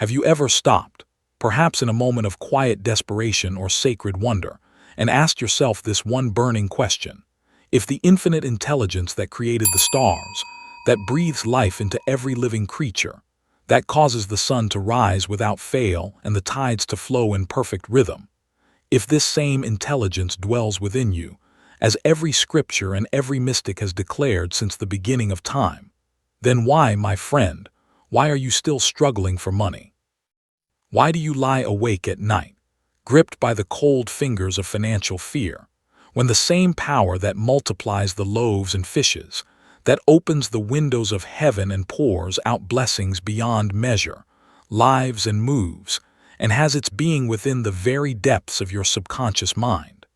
Have you ever stopped, perhaps in a moment of quiet desperation or sacred wonder, and asked yourself this one burning question? If the infinite intelligence that created the stars, that breathes life into every living creature, that causes the sun to rise without fail and the tides to flow in perfect rhythm, if this same intelligence dwells within you, as every scripture and every mystic has declared since the beginning of time, then why, my friend, why are you still struggling for money? Why do you lie awake at night, gripped by the cold fingers of financial fear, when the same power that multiplies the loaves and fishes, that opens the windows of heaven and pours out blessings beyond measure, lives and moves, and has its being within the very depths of your subconscious mind?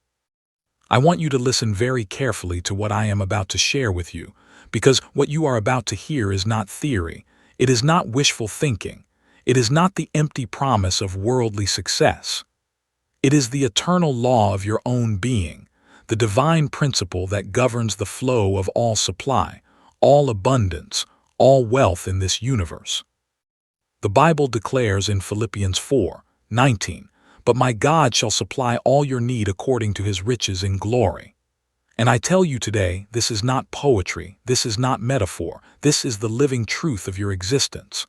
I want you to listen very carefully to what I am about to share with you, because what you are about to hear is not theory, it is not wishful thinking, it is not the empty promise of worldly success. It is the eternal law of your own being, the divine principle that governs the flow of all supply, all abundance, all wealth in this universe. The Bible declares in Philippians 4:19, "But my God shall supply all your need according to his riches in glory." And I tell you today, this is not poetry, this is not metaphor, this is the living truth of your existence.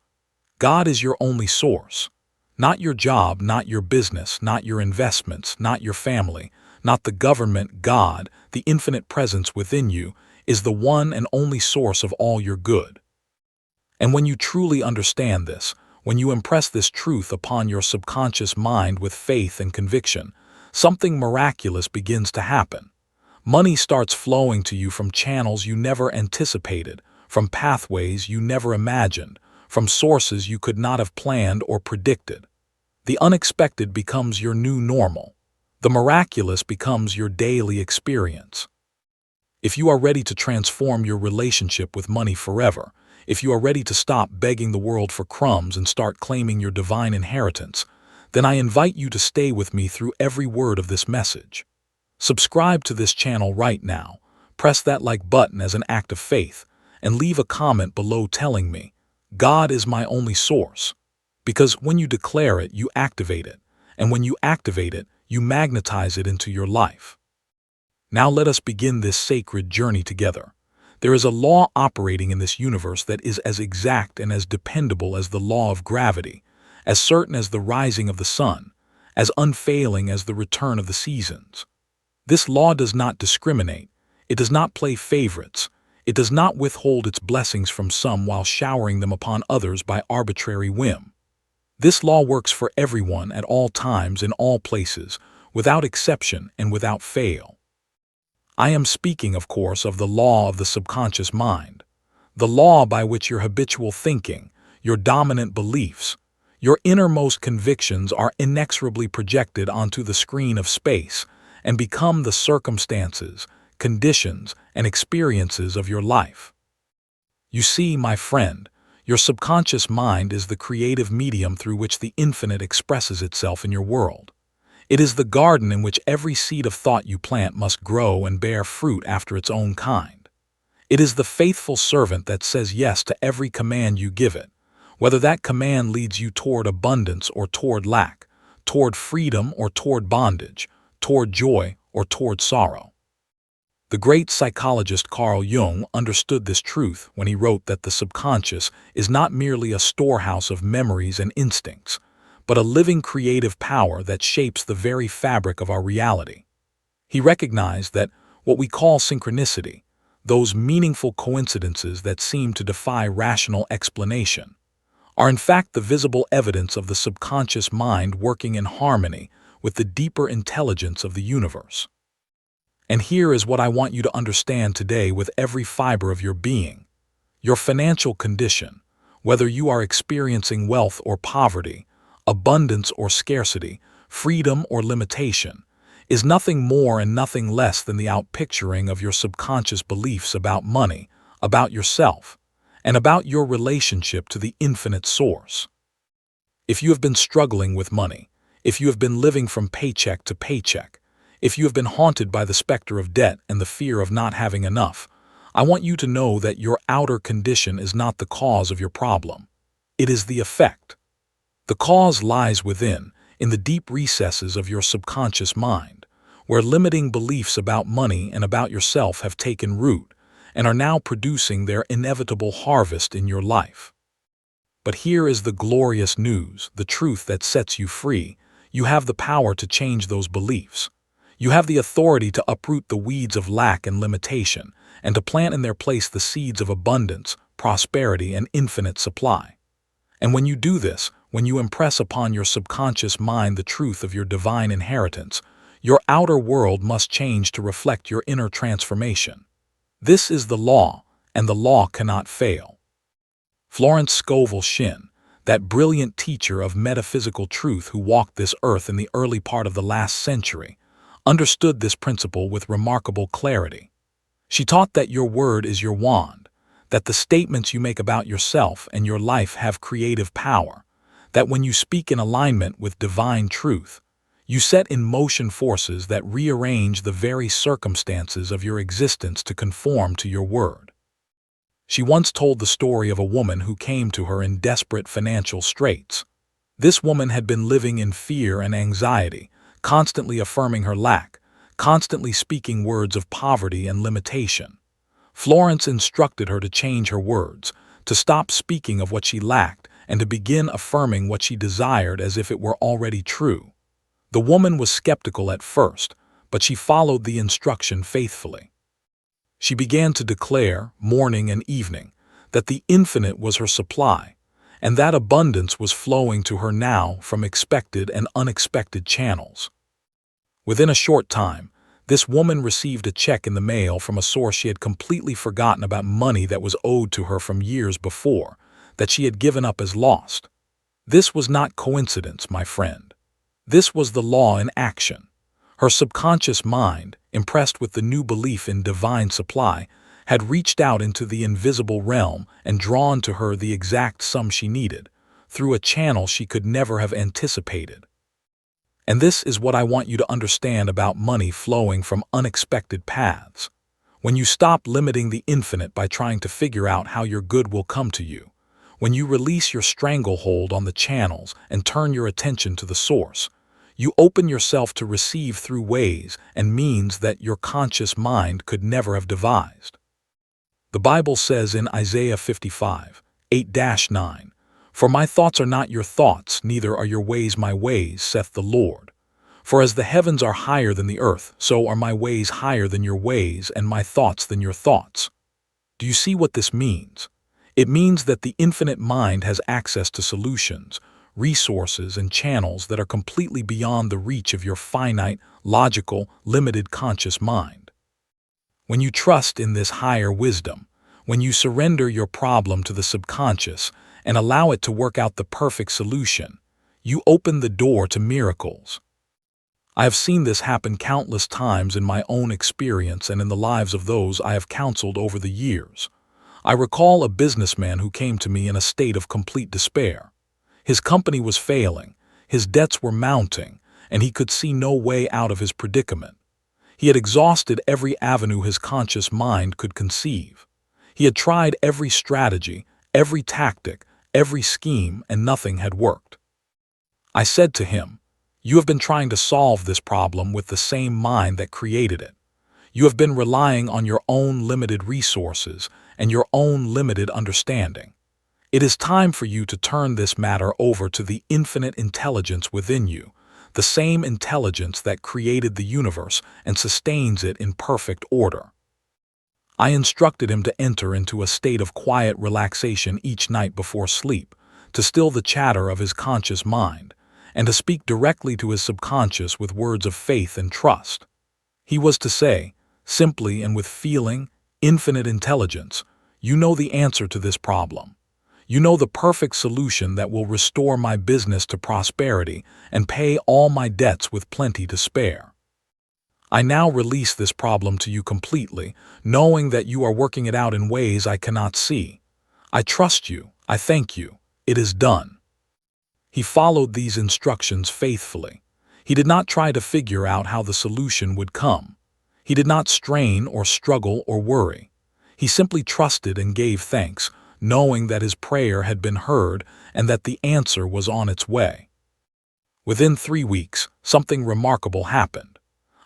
God is your only source. Not your job, not your business, not your investments, not your family, not the government. God, the infinite presence within you, is the one and only source of all your good. And when you truly understand this, when you impress this truth upon your subconscious mind with faith and conviction, something miraculous begins to happen. Money starts flowing to you from channels you never anticipated, from pathways you never imagined, from sources you could not have planned or predicted. The unexpected becomes your new normal. The miraculous becomes your daily experience. If you are ready to transform your relationship with money forever, if you are ready to stop begging the world for crumbs and start claiming your divine inheritance, then I invite you to stay with me through every word of this message. Subscribe to this channel right now, press that like button as an act of faith, and leave a comment below telling me, God is my only source. Because when you declare it, you activate it, and when you activate it, you magnetize it into your life. Now let us begin this sacred journey together. There is a law operating in this universe that is as exact and as dependable as the law of gravity, as certain as the rising of the sun, as unfailing as the return of the seasons. This law does not discriminate, it does not play favorites, it does not withhold its blessings from some while showering them upon others by arbitrary whim. This law works for everyone at all times in all places, without exception and without fail. I am speaking, of course, of the law of the subconscious mind, the law by which your habitual thinking, your dominant beliefs, your innermost convictions are inexorably projected onto the screen of space and become the circumstances, conditions, and experiences of your life. You see, my friend, your subconscious mind is the creative medium through which the infinite expresses itself in your world. It is the garden in which every seed of thought you plant must grow and bear fruit after its own kind. It is the faithful servant that says yes to every command you give it, whether that command leads you toward abundance or toward lack, toward freedom or toward bondage, toward joy or toward sorrow. The great psychologist Carl Jung understood this truth when he wrote that the subconscious is not merely a storehouse of memories and instincts, but a living creative power that shapes the very fabric of our reality. He recognized that what we call synchronicity, those meaningful coincidences that seem to defy rational explanation, are in fact the visible evidence of the subconscious mind working in harmony with the deeper intelligence of the universe. And here is what I want you to understand today with every fiber of your being. Your financial condition, whether you are experiencing wealth or poverty, abundance or scarcity, freedom or limitation, is nothing more and nothing less than the outpicturing of your subconscious beliefs about money, about yourself, and about your relationship to the infinite source. If you have been struggling with money, if you have been living from paycheck to paycheck, if you have been haunted by the specter of debt and the fear of not having enough, I want you to know that your outer condition is not the cause of your problem. It is the effect. The cause lies within, in the deep recesses of your subconscious mind, where limiting beliefs about money and about yourself have taken root and are now producing their inevitable harvest in your life. But here is the glorious news, the truth that sets you free. You have the power to change those beliefs. You have the authority to uproot the weeds of lack and limitation, and to plant in their place the seeds of abundance, prosperity, and infinite supply. And when you do this, when you impress upon your subconscious mind the truth of your divine inheritance, your outer world must change to reflect your inner transformation. This is the law, and the law cannot fail. Florence Scovel Shinn, that brilliant teacher of metaphysical truth who walked this earth in the early part of the last century, understood this principle with remarkable clarity. She taught that your word is your wand, that the statements you make about yourself and your life have creative power, that when you speak in alignment with divine truth, you set in motion forces that rearrange the very circumstances of your existence to conform to your word. She once told the story of a woman who came to her in desperate financial straits. This woman had been living in fear and anxiety, constantly affirming her lack, constantly speaking words of poverty and limitation. Florence instructed her to change her words, to stop speaking of what she lacked, and to begin affirming what she desired as if it were already true. The woman was skeptical at first, but she followed the instruction faithfully. She began to declare, morning and evening, that the infinite was her supply, and that abundance was flowing to her now from expected and unexpected channels. Within a short time, this woman received a check in the mail from a source she had completely forgotten about, money that was owed to her from years before, that she had given up as lost. This was not coincidence, my friend. This was the law in action. Her subconscious mind, impressed with the new belief in divine supply, had reached out into the invisible realm and drawn to her the exact sum she needed, through a channel she could never have anticipated. And this is what I want you to understand about money flowing from unexpected paths. When you stop limiting the infinite by trying to figure out how your good will come to you, when you release your stranglehold on the channels and turn your attention to the source, you open yourself to receive through ways and means that your conscious mind could never have devised. The Bible says in Isaiah 55:8-9, "For my thoughts are not your thoughts, neither are your ways my ways, saith the Lord. For as the heavens are higher than the earth, so are my ways higher than your ways, and my thoughts than your thoughts." Do you see what this means? It means that the infinite mind has access to solutions, resources, and channels that are completely beyond the reach of your finite, logical, limited conscious mind. When you trust in this higher wisdom, when you surrender your problem to the subconscious and allow it to work out the perfect solution, you open the door to miracles. I have seen this happen countless times in my own experience and in the lives of those I have counseled over the years. I recall a businessman who came to me in a state of complete despair. His company was failing, his debts were mounting, and he could see no way out of his predicament. He had exhausted every avenue his conscious mind could conceive. He had tried every strategy, every tactic, every scheme, and nothing had worked. I said to him, "You have been trying to solve this problem with the same mind that created it. You have been relying on your own limited resources and your own limited understanding. It is time for you to turn this matter over to the infinite intelligence within you, the same intelligence that created the universe and sustains it in perfect order." I instructed him to enter into a state of quiet relaxation each night before sleep, to still the chatter of his conscious mind, and to speak directly to his subconscious with words of faith and trust. He was to say, simply and with feeling, "Infinite intelligence, you know the answer to this problem. You know the perfect solution that will restore my business to prosperity and pay all my debts with plenty to spare. I now release this problem to you completely, knowing that you are working it out in ways I cannot see. I trust you. I thank you. It is done." He followed these instructions faithfully. He did not try to figure out how the solution would come. He did not strain or struggle or worry. He simply trusted and gave thanks, knowing that his prayer had been heard and that the answer was on its way. Within 3 weeks, something remarkable happened.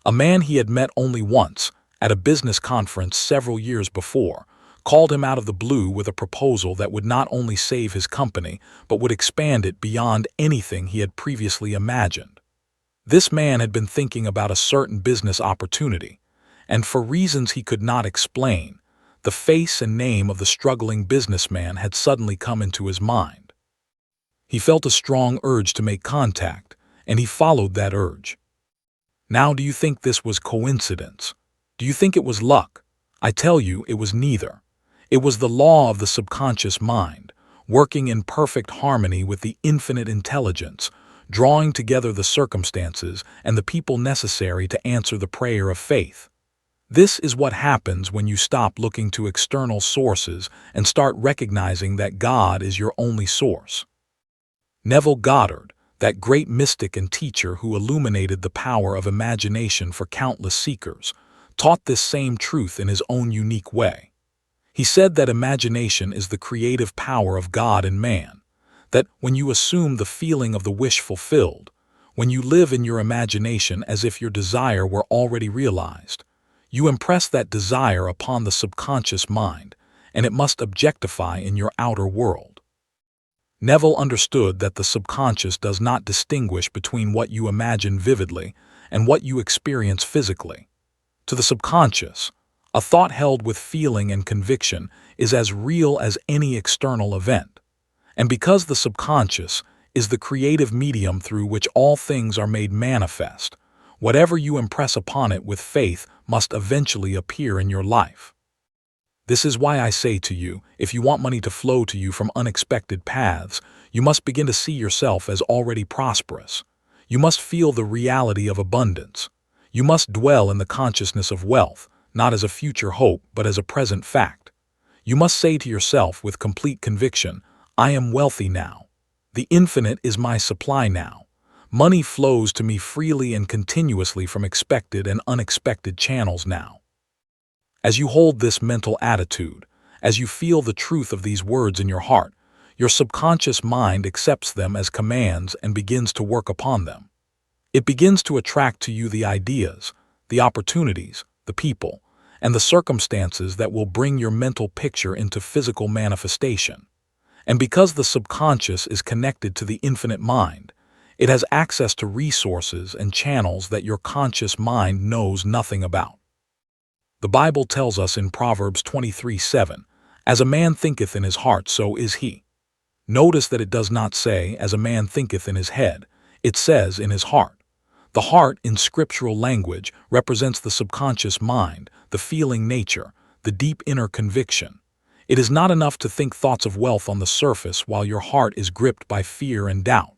A man he had met only once, at a business conference several years before, called him out of the blue with a proposal that would not only save his company, but would expand it beyond anything he had previously imagined. This man had been thinking about a certain business opportunity, and for reasons he could not explain, the face and name of the struggling businessman had suddenly come into his mind. He felt a strong urge to make contact, and he followed that urge. Now, do you think this was coincidence? Do you think it was luck? I tell you, it was neither. It was the law of the subconscious mind, working in perfect harmony with the infinite intelligence, drawing together the circumstances and the people necessary to answer the prayer of faith. This is what happens when you stop looking to external sources and start recognizing that God is your only source. Neville Goddard, that great mystic and teacher who illuminated the power of imagination for countless seekers, taught this same truth in his own unique way. He said that imagination is the creative power of God in man, that when you assume the feeling of the wish fulfilled, when you live in your imagination as if your desire were already realized, you impress that desire upon the subconscious mind, and it must objectify in your outer world. Neville understood that the subconscious does not distinguish between what you imagine vividly and what you experience physically. To the subconscious, a thought held with feeling and conviction is as real as any external event. And because the subconscious is the creative medium through which all things are made manifest, whatever you impress upon it with faith must eventually appear in your life. This is why I say to you, if you want money to flow to you from unexpected paths, you must begin to see yourself as already prosperous. You must feel the reality of abundance. You must dwell in the consciousness of wealth, not as a future hope, but as a present fact. You must say to yourself with complete conviction, I am wealthy now. The infinite is my supply now. Money flows to me freely and continuously from expected and unexpected channels now. As you hold this mental attitude, as you feel the truth of these words in your heart, your subconscious mind accepts them as commands and begins to work upon them. It begins to attract to you the ideas, the opportunities, the people, and the circumstances that will bring your mental picture into physical manifestation. And because the subconscious is connected to the infinite mind, it has access to resources and channels that your conscious mind knows nothing about. The Bible tells us in Proverbs 23:7, as a man thinketh in his heart, so is he. Notice that it does not say, as a man thinketh in his head, it says in his heart. The heart, in scriptural language, represents the subconscious mind, the feeling nature, the deep inner conviction. It is not enough to think thoughts of wealth on the surface while your heart is gripped by fear and doubt.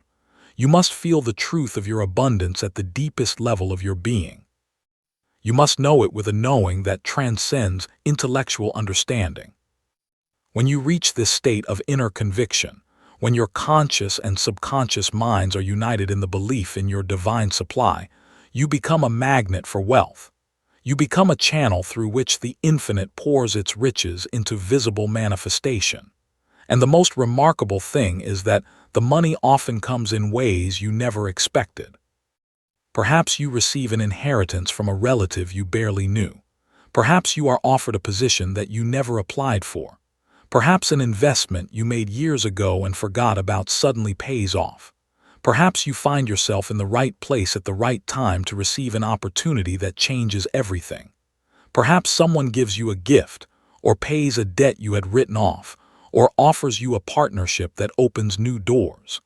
You must feel the truth of your abundance at the deepest level of your being. You must know it with a knowing that transcends intellectual understanding. When you reach this state of inner conviction, when your conscious and subconscious minds are united in the belief in your divine supply, you become a magnet for wealth. You become a channel through which the infinite pours its riches into visible manifestation. And the most remarkable thing is that the money often comes in ways you never expected. Perhaps you receive an inheritance from a relative you barely knew. Perhaps you are offered a position that you never applied for. Perhaps an investment you made years ago and forgot about suddenly pays off. Perhaps you find yourself in the right place at the right time to receive an opportunity that changes everything. Perhaps someone gives you a gift, or pays a debt you had written off, or offers you a partnership that opens new doors.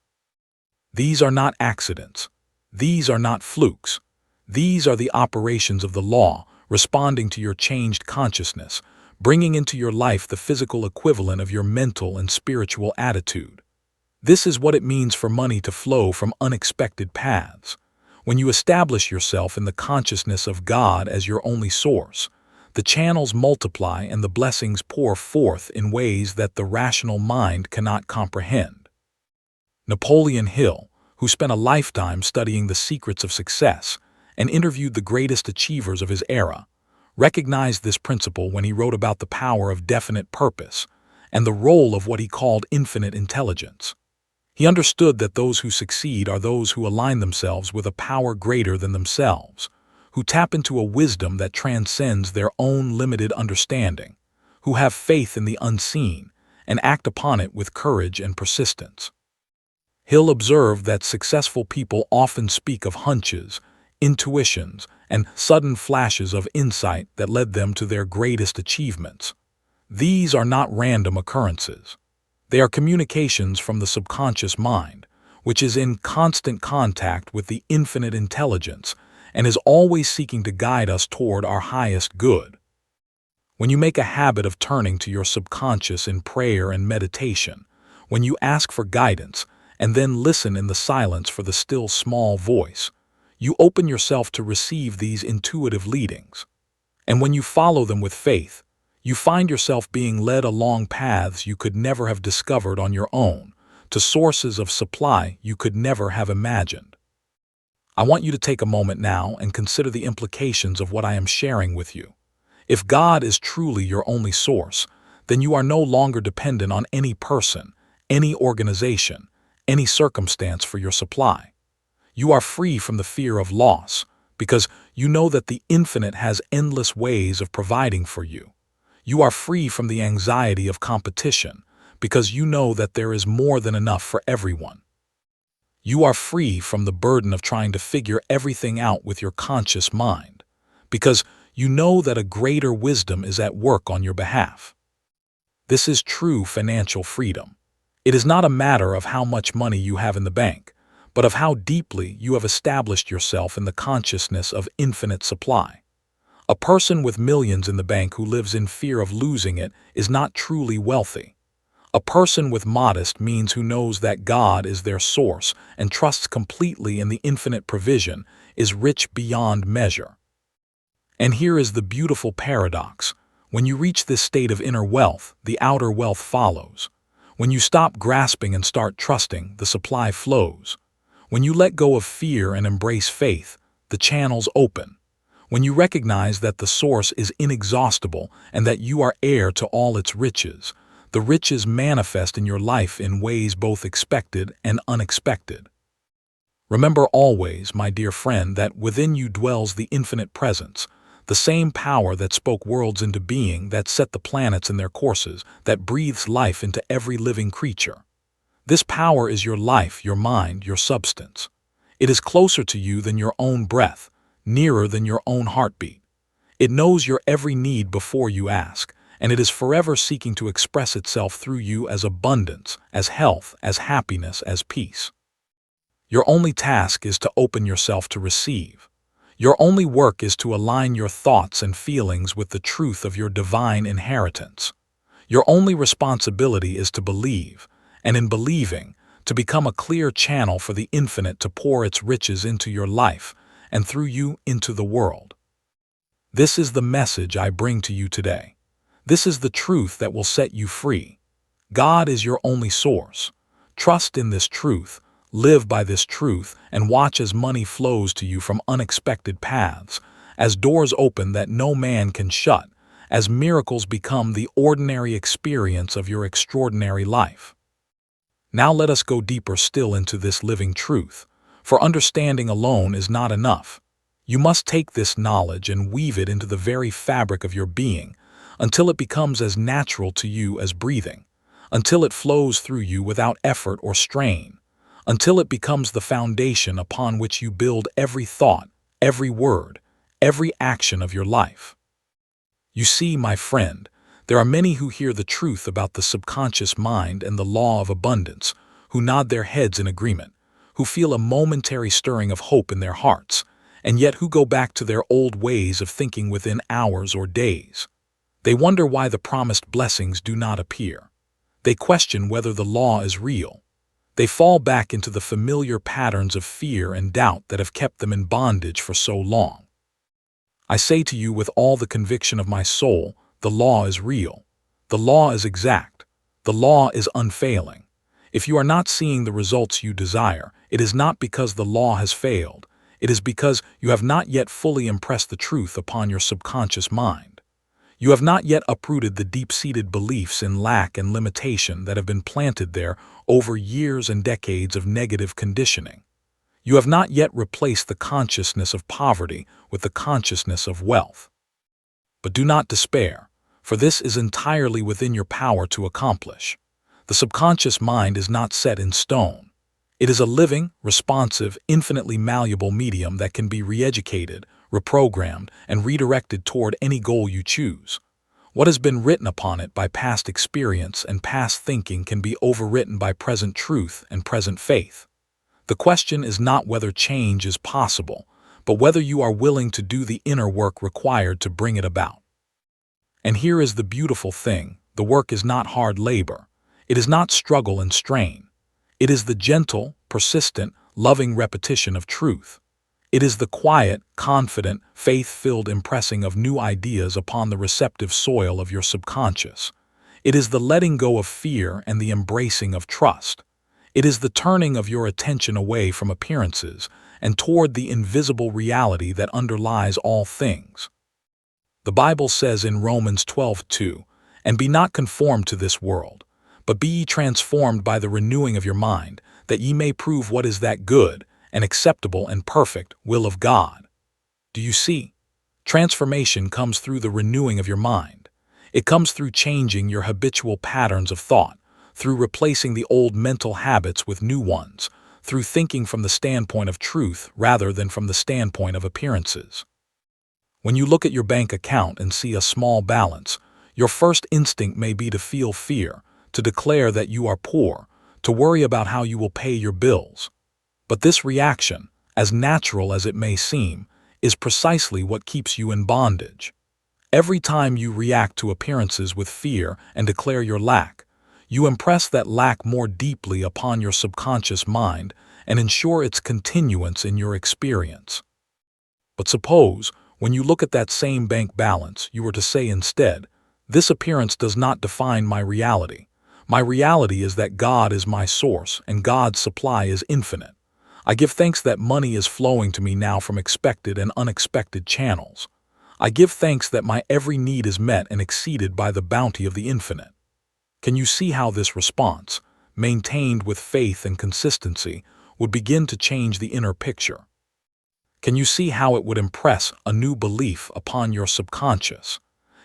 These are not accidents. These are not flukes. These are the operations of the law, responding to your changed consciousness, bringing into your life the physical equivalent of your mental and spiritual attitude. This is what it means for money to flow from unexpected paths. When you establish yourself in the consciousness of God as your only source, the channels multiply and the blessings pour forth in ways that the rational mind cannot comprehend. Napoleon Hill, who spent a lifetime studying the secrets of success and interviewed the greatest achievers of his era, recognized this principle when he wrote about the power of definite purpose and the role of what he called infinite intelligence. He understood that those who succeed are those who align themselves with a power greater than themselves, who tap into a wisdom that transcends their own limited understanding, who have faith in the unseen and act upon it with courage and persistence. Hill observed that successful people often speak of hunches, intuitions, and sudden flashes of insight that led them to their greatest achievements. These are not random occurrences. They are communications from the subconscious mind, which is in constant contact with the infinite intelligence and is always seeking to guide us toward our highest good. When you make a habit of turning to your subconscious in prayer and meditation, when you ask for guidance and then listen in the silence for the still small voice, you open yourself to receive these intuitive leadings. And when you follow them with faith, you find yourself being led along paths you could never have discovered on your own, to sources of supply you could never have imagined. I want you to take a moment now and consider the implications of what I am sharing with you. If God is truly your only source, then you are no longer dependent on any person, any organization, any circumstance for your supply. You are free from the fear of loss, because you know that the infinite has endless ways of providing for you. You are free from the anxiety of competition, because you know that there is more than enough for everyone. You are free from the burden of trying to figure everything out with your conscious mind, because you know that a greater wisdom is at work on your behalf. This is true financial freedom. It is not a matter of how much money you have in the bank, but of how deeply you have established yourself in the consciousness of infinite supply. A person with millions in the bank who lives in fear of losing it is not truly wealthy. A person with modest means who knows that God is their source and trusts completely in the infinite provision is rich beyond measure. And here is the beautiful paradox. When you reach this state of inner wealth, the outer wealth follows. When you stop grasping and start trusting, the supply flows. When you let go of fear and embrace faith, the channels open. When you recognize that the source is inexhaustible and that you are heir to all its riches, the riches manifest in your life in ways both expected and unexpected. Remember always, my dear friend, that within you dwells the infinite presence, the same power that spoke worlds into being, that set the planets in their courses, that breathes life into every living creature. This power is your life, your mind, your substance. It is closer to you than your own breath, nearer than your own heartbeat. It knows your every need before you ask, and it is forever seeking to express itself through you as abundance, as health, as happiness, as peace. Your only task is to open yourself to receive. Your only work is to align your thoughts and feelings with the truth of your divine inheritance. Your only responsibility is to believe, and in believing, to become a clear channel for the infinite to pour its riches into your life, and through you into the world. This is the message I bring to you today. This is the truth that will set you free. God is your only source. Trust in this truth, live by this truth, and watch as money flows to you from unexpected paths, as doors open that no man can shut, as miracles become the ordinary experience of your extraordinary life. Now let us go deeper still into this living truth, for understanding alone is not enough. You must take this knowledge and weave it into the very fabric of your being, until it becomes as natural to you as breathing, until it flows through you without effort or strain, until it becomes the foundation upon which you build every thought, every word, every action of your life. You see, my friend, there are many who hear the truth about the subconscious mind and the law of abundance, who nod their heads in agreement, who feel a momentary stirring of hope in their hearts, and yet who go back to their old ways of thinking within hours or days. They wonder why the promised blessings do not appear. They question whether the law is real. They fall back into the familiar patterns of fear and doubt that have kept them in bondage for so long. I say to you with all the conviction of my soul, the law is real. The law is exact. The law is unfailing. If you are not seeing the results you desire, it is not because the law has failed. It is because you have not yet fully impressed the truth upon your subconscious mind. You have not yet uprooted the deep-seated beliefs in lack and limitation that have been planted there over years and decades of negative conditioning. You have not yet replaced the consciousness of poverty with the consciousness of wealth. But do not despair, for this is entirely within your power to accomplish. The subconscious mind is not set in stone. It is a living, responsive, infinitely malleable medium that can be re-educated, reprogrammed, and redirected toward any goal you choose. What has been written upon it by past experience and past thinking can be overwritten by present truth and present faith. The question is not whether change is possible, but whether you are willing to do the inner work required to bring it about. And here is the beautiful thing: the work is not hard labor. It is not struggle and strain. It is the gentle, persistent, loving repetition of truth. It is the quiet, confident, faith-filled impressing of new ideas upon the receptive soil of your subconscious. It is the letting go of fear and the embracing of trust. It is the turning of your attention away from appearances and toward the invisible reality that underlies all things. The Bible says in Romans 12:2, "And be not conformed to this world, but be ye transformed by the renewing of your mind, that ye may prove what is that good and acceptable and perfect will of God." Do you see? Transformation comes through the renewing of your mind. It comes through changing your habitual patterns of thought, through replacing the old mental habits with new ones, through thinking from the standpoint of truth rather than from the standpoint of appearances. When you look at your bank account and see a small balance, your first instinct may be to feel fear, to declare that you are poor, to worry about how you will pay your bills. But this reaction, as natural as it may seem, is precisely what keeps you in bondage. Every time you react to appearances with fear and declare your lack, you impress that lack more deeply upon your subconscious mind and ensure its continuance in your experience. But suppose, when you look at that same bank balance, you were to say instead, "This appearance does not define my reality. My reality is that God is my source and God's supply is infinite. I give thanks that money is flowing to me now from expected and unexpected channels. I give thanks that my every need is met and exceeded by the bounty of the infinite." Can you see how this response, maintained with faith and consistency, would begin to change the inner picture? Can you see how it would impress a new belief upon your subconscious?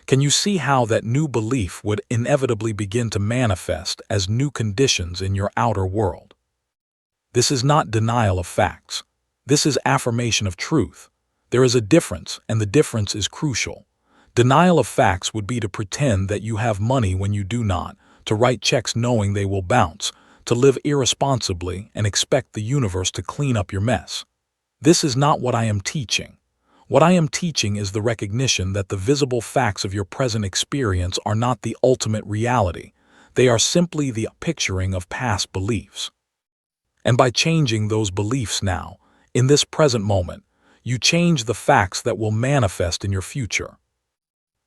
Can you see how that new belief would inevitably begin to manifest as new conditions in your outer world? This is not denial of facts. This is affirmation of truth. There is a difference, and the difference is crucial. Denial of facts would be to pretend that you have money when you do not, to write checks knowing they will bounce, to live irresponsibly and expect the universe to clean up your mess. This is not what I am teaching. What I am teaching is the recognition that the visible facts of your present experience are not the ultimate reality. They are simply the picturing of past beliefs. And by changing those beliefs now, in this present moment, you change the facts that will manifest in your future.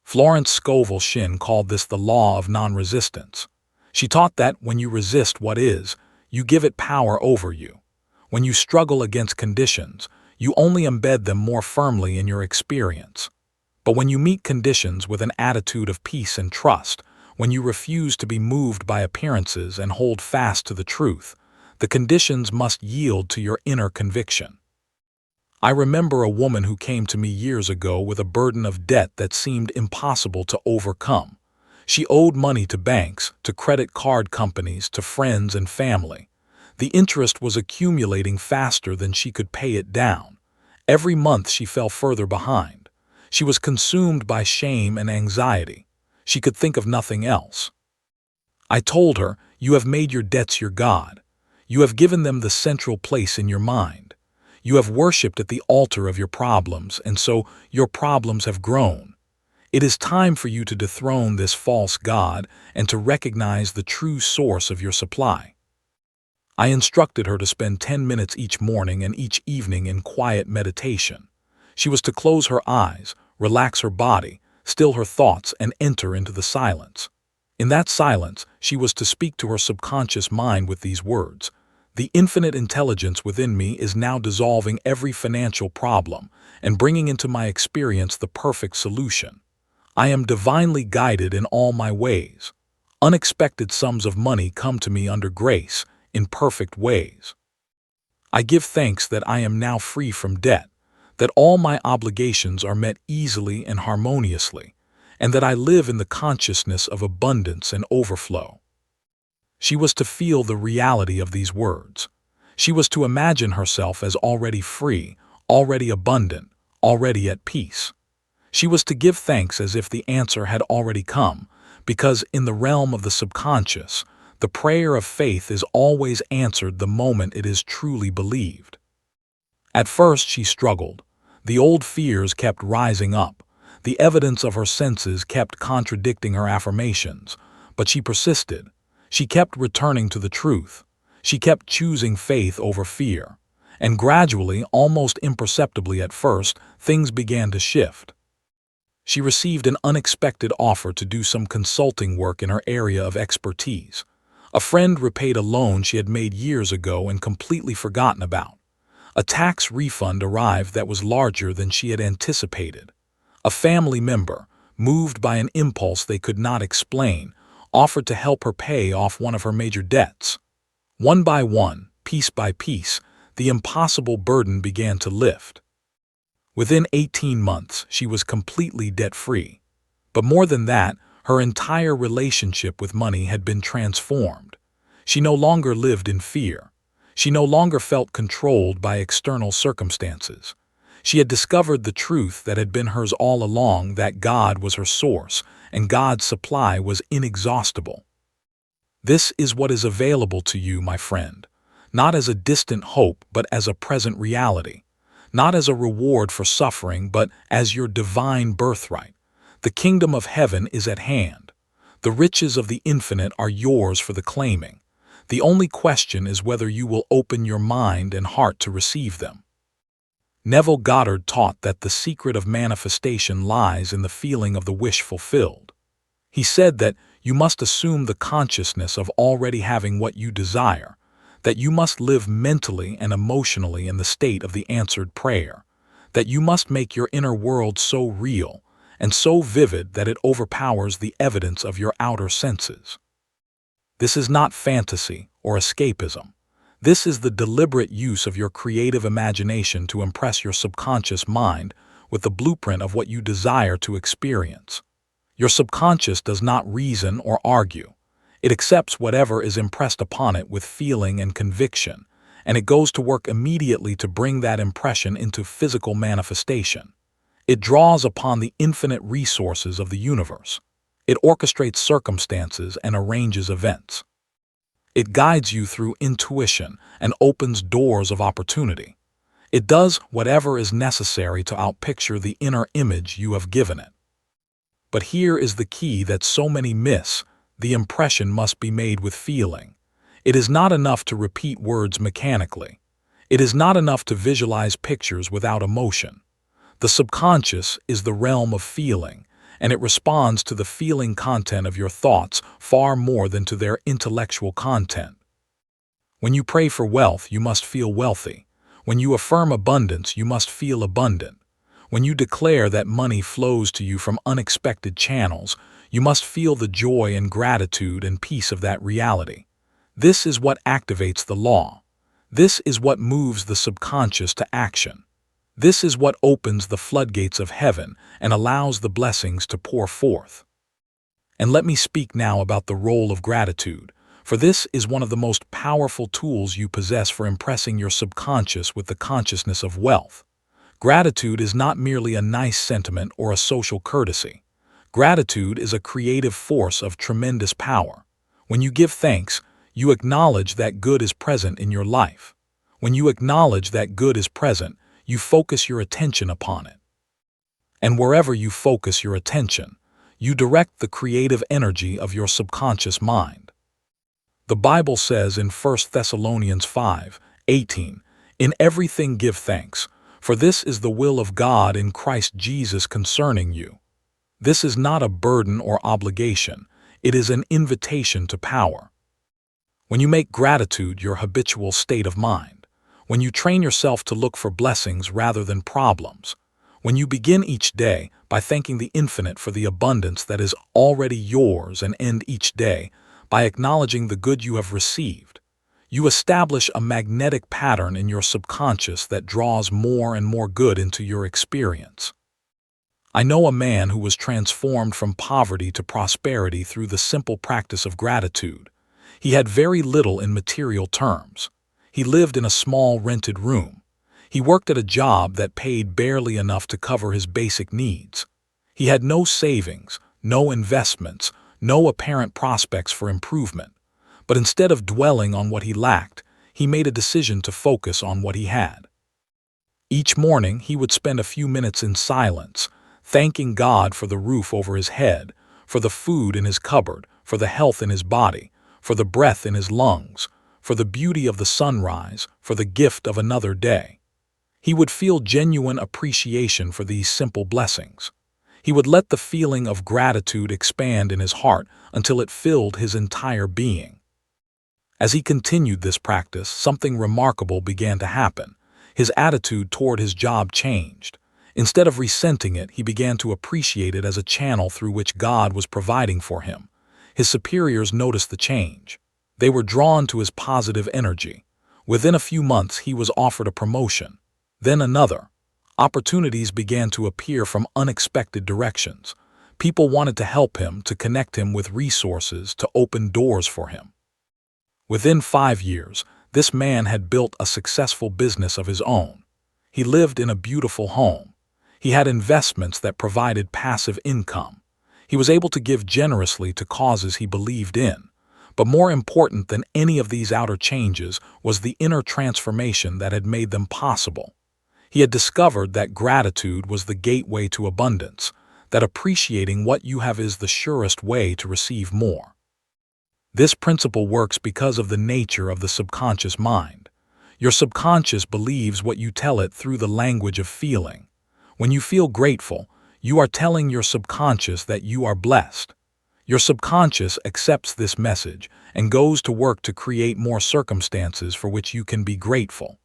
Florence Scovel Shinn called this the law of non-resistance. She taught that when you resist what is, you give it power over you. When you struggle against conditions, you only embed them more firmly in your experience. But when you meet conditions with an attitude of peace and trust, when you refuse to be moved by appearances and hold fast to the truth, the conditions must yield to your inner conviction. I remember a woman who came to me years ago with a burden of debt that seemed impossible to overcome. She owed money to banks, to credit card companies, to friends and family. The interest was accumulating faster than she could pay it down. Every month she fell further behind. She was consumed by shame and anxiety. She could think of nothing else. I told her, "You have made your debts your God. You have given them the central place in your mind. You have worshipped at the altar of your problems, and so your problems have grown. It is time for you to dethrone this false god and to recognize the true source of your supply." I instructed her to spend 10 minutes each morning and each evening in quiet meditation. She was to close her eyes, relax her body, still her thoughts, and enter into the silence. In that silence, she was to speak to her subconscious mind with these words: "The infinite intelligence within me is now dissolving every financial problem and bringing into my experience the perfect solution. I am divinely guided in all my ways. Unexpected sums of money come to me under grace, in perfect ways. I give thanks that I am now free from debt, that all my obligations are met easily and harmoniously, and that I live in the consciousness of abundance and overflow. She was to feel the reality of these words. She was to imagine herself as already free, already abundant, already at peace. She was to give thanks as if the answer had already come, because in the realm of the subconscious, the prayer of faith is always answered the moment it is truly believed. At first she struggled. The old fears kept rising up. The evidence of her senses kept contradicting her affirmations, but she persisted. She kept returning to the truth. She kept choosing faith over fear. And gradually, almost imperceptibly at first, things began to shift. She received an unexpected offer to do some consulting work in her area of expertise. A friend repaid a loan she had made years ago and completely forgotten about. A tax refund arrived that was larger than she had anticipated. A family member, moved by an impulse they could not explain, offered to help her pay off one of her major debts. One by one, piece by piece, the impossible burden began to lift. Within 18 months, she was completely debt-free. But more than that, her entire relationship with money had been transformed. She no longer lived in fear. She no longer felt controlled by external circumstances. She had discovered the truth that had been hers all along, that God was her source, and God's supply was inexhaustible. This is what is available to you, my friend, not as a distant hope, but as a present reality. Not as a reward for suffering, but as your divine birthright. The kingdom of heaven is at hand. The riches of the infinite are yours for the claiming. The only question is whether you will open your mind and heart to receive them. Neville Goddard taught that the secret of manifestation lies in the feeling of the wish fulfilled. He said that you must assume the consciousness of already having what you desire, that you must live mentally and emotionally in the state of the answered prayer, that you must make your inner world so real and so vivid that it overpowers the evidence of your outer senses. This is not fantasy or escapism. This is the deliberate use of your creative imagination to impress your subconscious mind with the blueprint of what you desire to experience. Your subconscious does not reason or argue. It accepts whatever is impressed upon it with feeling and conviction, and it goes to work immediately to bring that impression into physical manifestation. It draws upon the infinite resources of the universe. It orchestrates circumstances and arranges events. It guides you through intuition and opens doors of opportunity. It does whatever is necessary to outpicture the inner image you have given it. But here is the key that so many miss. The impression must be made with feeling. It is not enough to repeat words mechanically. It is not enough to visualize pictures without emotion. The subconscious is the realm of feeling, and it responds to the feeling content of your thoughts far more than to their intellectual content. When you pray for wealth, you must feel wealthy. When you affirm abundance, you must feel abundant. When you declare that money flows to you from unexpected channels, you must feel the joy and gratitude and peace of that reality. This is what activates the law. This is what moves the subconscious to action. This is what opens the floodgates of heaven and allows the blessings to pour forth. And let me speak now about the role of gratitude, for this is one of the most powerful tools you possess for impressing your subconscious with the consciousness of wealth. Gratitude is not merely a nice sentiment or a social courtesy. Gratitude is a creative force of tremendous power. When you give thanks, you acknowledge that good is present in your life. When you acknowledge that good is present, you focus your attention upon it. And wherever you focus your attention, you direct the creative energy of your subconscious mind. The Bible says in 1 Thessalonians 5:18, "In everything give thanks, for this is the will of God in Christ Jesus concerning you." This is not a burden or obligation. It is an invitation to power. When you make gratitude your habitual state of mind, when you train yourself to look for blessings rather than problems, When you begin each day by thanking the infinite for the abundance that is already yours and end each day by acknowledging the good you have received, you establish a magnetic pattern in your subconscious that draws more and more good into your experience. I know a man who was transformed from poverty to prosperity through the simple practice of gratitude. He had very little in material terms. He lived in a small rented room. He worked at a job that paid barely enough to cover his basic needs. He had no savings, no investments, no apparent prospects for improvement. But instead of dwelling on what he lacked, he made a decision to focus on what he had. Each morning, he would spend a few minutes in silence, thanking God for the roof over his head, for the food in his cupboard, for the health in his body, for the breath in his lungs, for the beauty of the sunrise, for the gift of another day. He would feel genuine appreciation for these simple blessings. He would let the feeling of gratitude expand in his heart until it filled his entire being. As he continued this practice, something remarkable began to happen. His attitude toward his job changed. Instead of resenting it, he began to appreciate it as a channel through which God was providing for him. His superiors noticed the change. They were drawn to his positive energy. Within a few months, he was offered a promotion. Then another. Opportunities began to appear from unexpected directions. People wanted to help him, to connect him with resources, to open doors for him. Within 5 years, this man had built a successful business of his own. He lived in a beautiful home. He had investments that provided passive income. He was able to give generously to causes he believed in. But more important than any of these outer changes was the inner transformation that had made them possible. He had discovered that gratitude was the gateway to abundance, that appreciating what you have is the surest way to receive more. This principle works because of the nature of the subconscious mind. Your subconscious believes what you tell it through the language of feeling. When you feel grateful, you are telling your subconscious that you are blessed. Your subconscious accepts this message and goes to work to create more circumstances for which you can be grateful.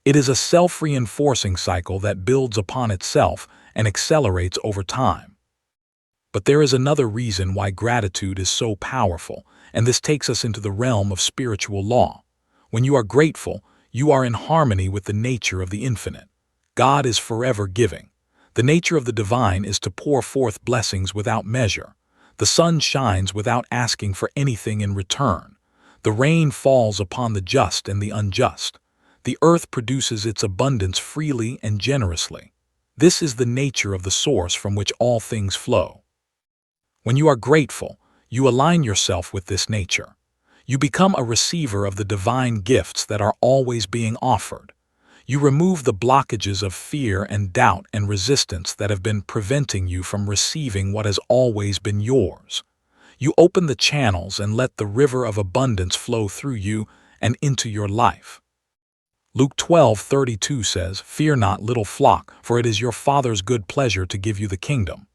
It is a self-reinforcing cycle that builds upon itself and accelerates over time. But there is another reason why gratitude is so powerful, and this takes us into the realm of spiritual law. When you are grateful, you are in harmony with the nature of the infinite. God is forever giving. The nature of the divine is to pour forth blessings without measure. The sun shines without asking for anything in return. The rain falls upon the just and the unjust. The earth produces its abundance freely and generously. This is the nature of the source from which all things flow. When you are grateful, you align yourself with this nature. You become a receiver of the divine gifts that are always being offered. You remove the blockages of fear and doubt and resistance that have been preventing you from receiving what has always been yours. You open the channels and let the river of abundance flow through you and into your life. Luke 12:32 says, "Fear not, little flock, for it is your Father's good pleasure to give you the kingdom."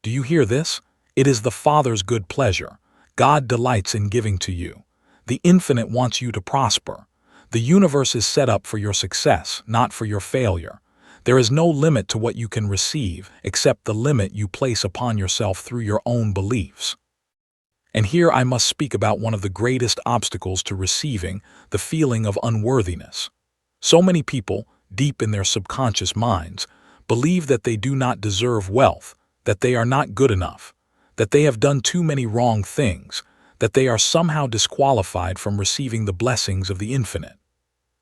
Do you hear this? It is the Father's good pleasure. God delights in giving to you. The infinite wants you to prosper. The universe is set up for your success, not for your failure. There is no limit to what you can receive except the limit you place upon yourself through your own beliefs. And here I must speak about one of the greatest obstacles to receiving, the feeling of unworthiness. So many people, deep in their subconscious minds, believe that they do not deserve wealth, that they are not good enough, that they have done too many wrong things, that they are somehow disqualified from receiving the blessings of the infinite.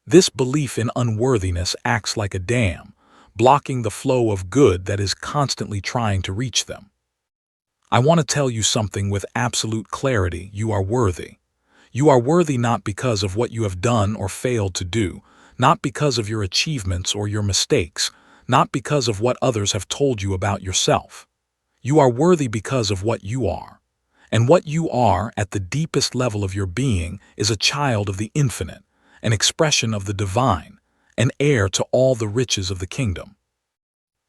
This belief in unworthiness acts like a dam, blocking the flow of good that is constantly trying to reach them. I want to tell you something with absolute clarity: you are worthy. You are worthy not because of what you have done or failed to do, not because of your achievements or your mistakes, not because of what others have told you about yourself. You are worthy because of what you are. And what you are, at the deepest level of your being, is a child of the infinite, an expression of the divine, an heir to all the riches of the kingdom.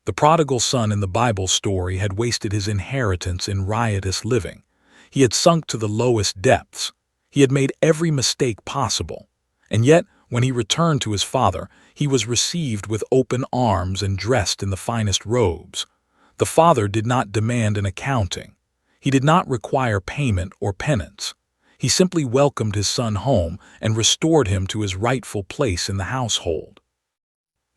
The prodigal son in the Bible story had wasted his inheritance in riotous living. He had sunk to the lowest depths. He had made every mistake possible. And yet, when he returned to his father, He was received with open arms and dressed in the finest robes. The Father did not demand an accounting. He did not require payment or penance. He simply welcomed his Son home and restored him to his rightful place in the household.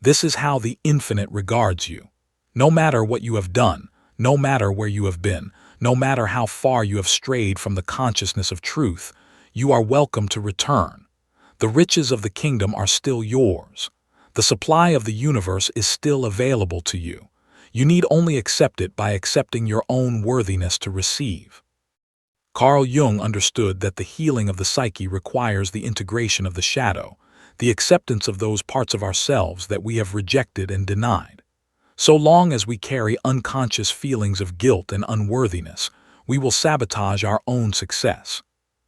This is how the Infinite regards you. No matter what you have done, no matter where you have been, no matter how far you have strayed from the consciousness of truth, you are welcome to return. The riches of the kingdom are still yours. The supply of the universe is still available to you. You need only accept it by accepting your own worthiness to receive. Carl Jung understood that the healing of the psyche requires the integration of the shadow, the acceptance of those parts of ourselves that we have rejected and denied. So long as we carry unconscious feelings of guilt and unworthiness, we will sabotage our own success.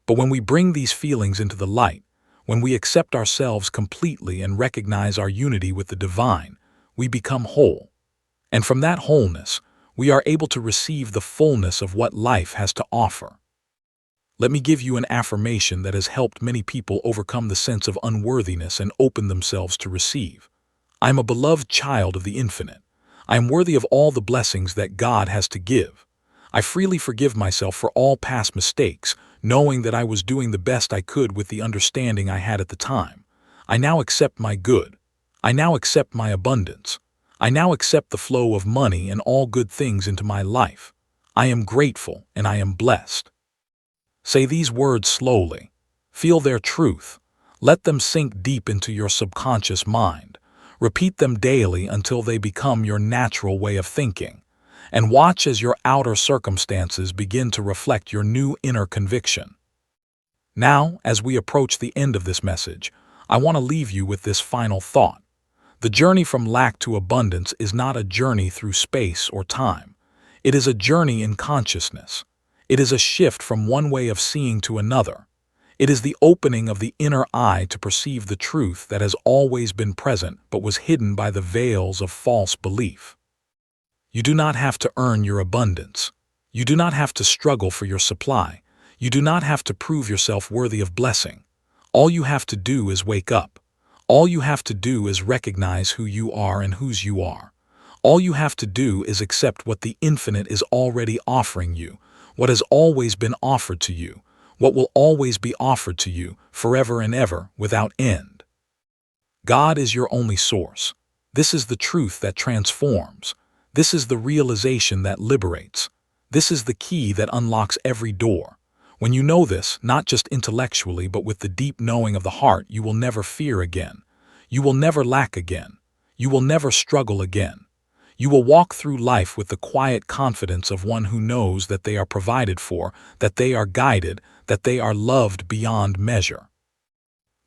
But when we bring these feelings into the light, when we accept ourselves completely and recognize our unity with the divine, we become whole. And from that wholeness, we are able to receive the fullness of what life has to offer. Let me give you an affirmation that has helped many people overcome the sense of unworthiness and open themselves to receive. I am a beloved child of the Infinite. I am worthy of all the blessings that God has to give. I freely forgive myself for all past mistakes, knowing that I was doing the best I could with the understanding I had at the time. I now accept my good. I now accept my abundance. I now accept the flow of money and all good things into my life. I am grateful and I am blessed. Say these words slowly. Feel their truth. Let them sink deep into your subconscious mind. Repeat them daily until they become your natural way of thinking. And watch as your outer circumstances begin to reflect your new inner conviction. Now, as we approach the end of this message, I want to leave you with this final thought. The journey from lack to abundance is not a journey through space or time. It is a journey in consciousness. It is a shift from one way of seeing to another. It is the opening of the inner eye to perceive the truth that has always been present but was hidden by the veils of false belief. You do not have to earn your abundance. You do not have to struggle for your supply. You do not have to prove yourself worthy of blessing. All you have to do is wake up. All you have to do is recognize who you are and whose you are. All you have to do is accept what the Infinite is already offering you, what has always been offered to you, what will always be offered to you, forever and ever, without end. God is your only source. This is the truth that transforms. This is the realization that liberates. This is the key that unlocks every door. When you know this, not just intellectually but with the deep knowing of the heart, you will never fear again. You will never lack again. You will never struggle again. You will walk through life with the quiet confidence of one who knows that they are provided for, that they are guided, that they are loved beyond measure.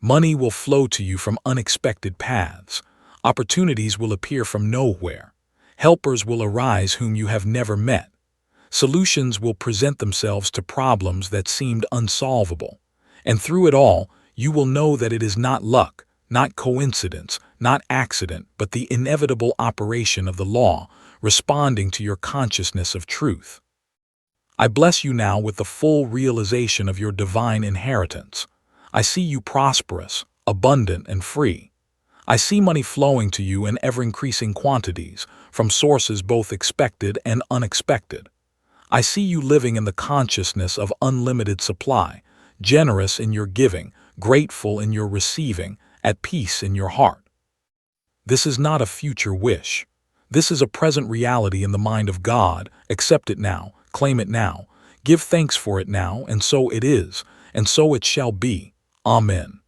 Money will flow to you from unexpected paths. Opportunities will appear from nowhere. Helpers will arise whom you have never met. Solutions will present themselves to problems that seemed unsolvable. And through it all, you will know that it is not luck, not coincidence, not accident, but the inevitable operation of the law, responding to your consciousness of truth. I bless you now with the full realization of your divine inheritance. I see you prosperous, abundant, and free. I see money flowing to you in ever-increasing quantities, from sources both expected and unexpected. I see you living in the consciousness of unlimited supply, generous in your giving, grateful in your receiving, at peace in your heart. This is not a future wish. This is a present reality in the mind of God. Accept it now, claim it now, give thanks for it now, and so it is, and so it shall be. Amen.